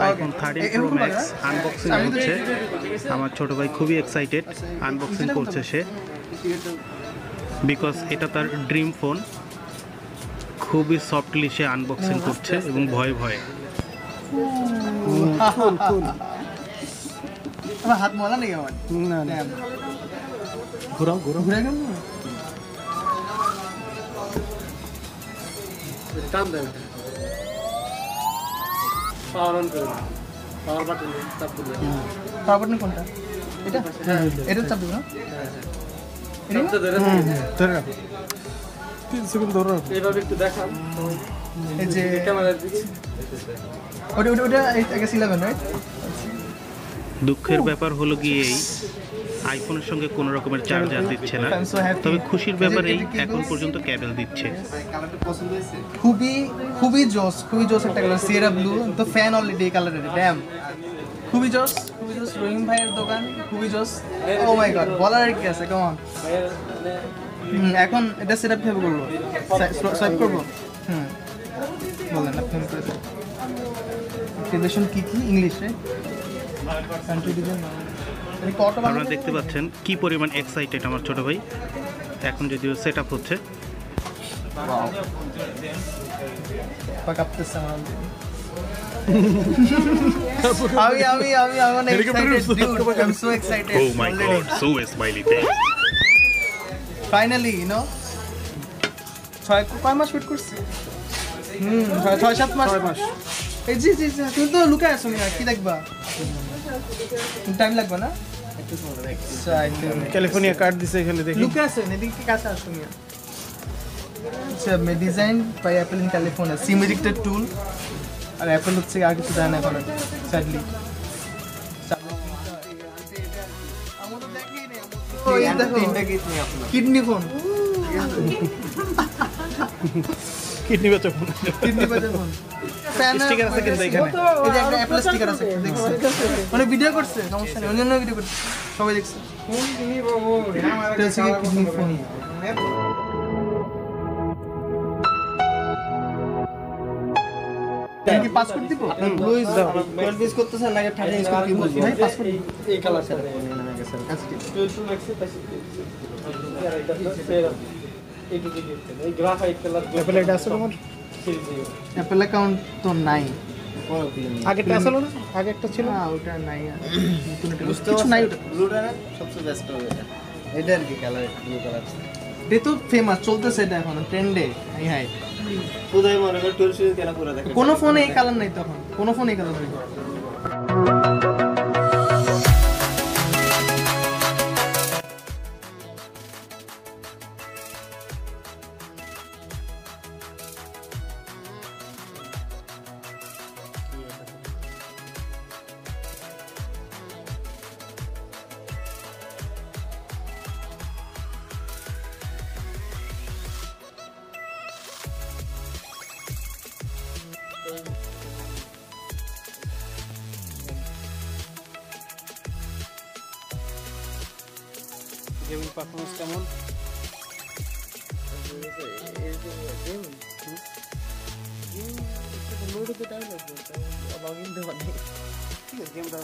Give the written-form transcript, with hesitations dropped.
iPhone 13 Pro Max unboxing হচ্ছে। আমার ছোট ভাই খুবই এক্সাইটেড, আনবক্সিং করছে সে, বিকজ এটা তার ড্রিম ফোন। খুবই সফটলি সে আনবক্সিং করছে এবং ভয়ে ভয়ে। হাত মলা নেই আমার, না ঘুরাও ঘুরাও ঘুরে গেল না। টান দেন, পাওয়ার অন করুন, পাওয়ার বাটন চাপ দিন। পাওয়ার বাটন কোনটা? এটা এটা চাপ দিন না, এটা ধরে ধরে রাখো 3 সেকেন্ড ধরে রাখো। এইভাবে একটু দেখান, এই যে ক্যামেরা দিচ্ছি ওটা ওটা ওটা এটা 11 রাইট। দুঃখের ব্যাপার হলো গিয়ে এই আইফোনের সঙ্গে কোনো রকমের চার্জার দিচ্ছে না, তবে খুশির ব্যাপার এই এখন পর্যন্ত কেবল দিচ্ছে। খুবই খুবই জোস, খুবই জোস একটা কালার, সিয়েরা ব্লু। তো ফ্যান অলরেডি এই কালারের, ড্যাম খুবই জোস, খুবই জোস। রহিম ভাইয়ের দোকান খুবই জোস। ও মাই গড, বলার আর কি আছে, কেমন এখন এটা সেটআপ কিভাবে করব? সোয়াইপ করব? বলেন আপনি করে দেন। অ্যাক্টিভেশন কি কি ইংলিশ রে, কান্ট্রি ডিজাইন। আপনারা দেখতে পাচ্ছেন কি পরিমাণ এক্সাইটেড আমার ছোট ভাই। এখন যদিও সেট আপ হচ্ছে। ফাইনালি ইউ নো 6 মাস ওয়েট করছি। 6-7 মাস। এই জি জি তুমি তো লুকায় আছো না, কি দেখবা? টাইম লাগবে না? ক্যালিফোর্নিয়া কার্ড দিছে এখানে দেখি। লুকে আছে এদিকে কাছে আসো মিয়া। আচ্ছা, design by Apple in California, sim addicted tool. আর অ্যাপল হচ্ছে আর কিছু দেয় না এখন স্যাডলি। কিডনি ফোন, কিডনি বেচা ফোন, কিডনি বেচা ফোন। স্টিকার আছে কিন্তু এখানে, এই যে একটা অ্যাপল স্টিকার আছে, দেখছেন? মানে ভিডিও করছে, সমস্যা নেই, অন্যান্য ভিডিও করছে, সবাই দেখছে। Kidney phone. কি পাসপোর্ট দিব? লুইস দাও 12 পিস করতেছেন লাগে 30 পিস কি বলবো ভাই? পাসপোর্ট এই কালার স্যার মনে গেছে আজকে 12 ম্যাক্স পাইছি। এইটু দিকে এই গ্রাফাইট কালার অ্যাপল এটা আছে তোমার? অ্যাপল অ্যাকাউন্ট তো নাই। আগেরটা ছিল না? আগে একটা ছিল না, ওটা নাই। কিছু নাই, ওটা ব্লুটা না সবচেয়ে বেস্ট হবে এটা। এটা আর কি কালার, ব্লু কালার এটা তো ফেমাস চলতেছে, এটা এখন ট্রেন্ডে। হাই হাই খুদাই মনে করে 12 সিরিজ কেনা পুরো দেখে। কোন ফোনে এই কালার নাই তখন, কোন ফোনে এই কালার নাই। গেমিং পারফরম্যান্স কেমন? লোড হতে টাইম লাগবে, লগইন দেওয়া নেই। ঠিক আছে, গেমটা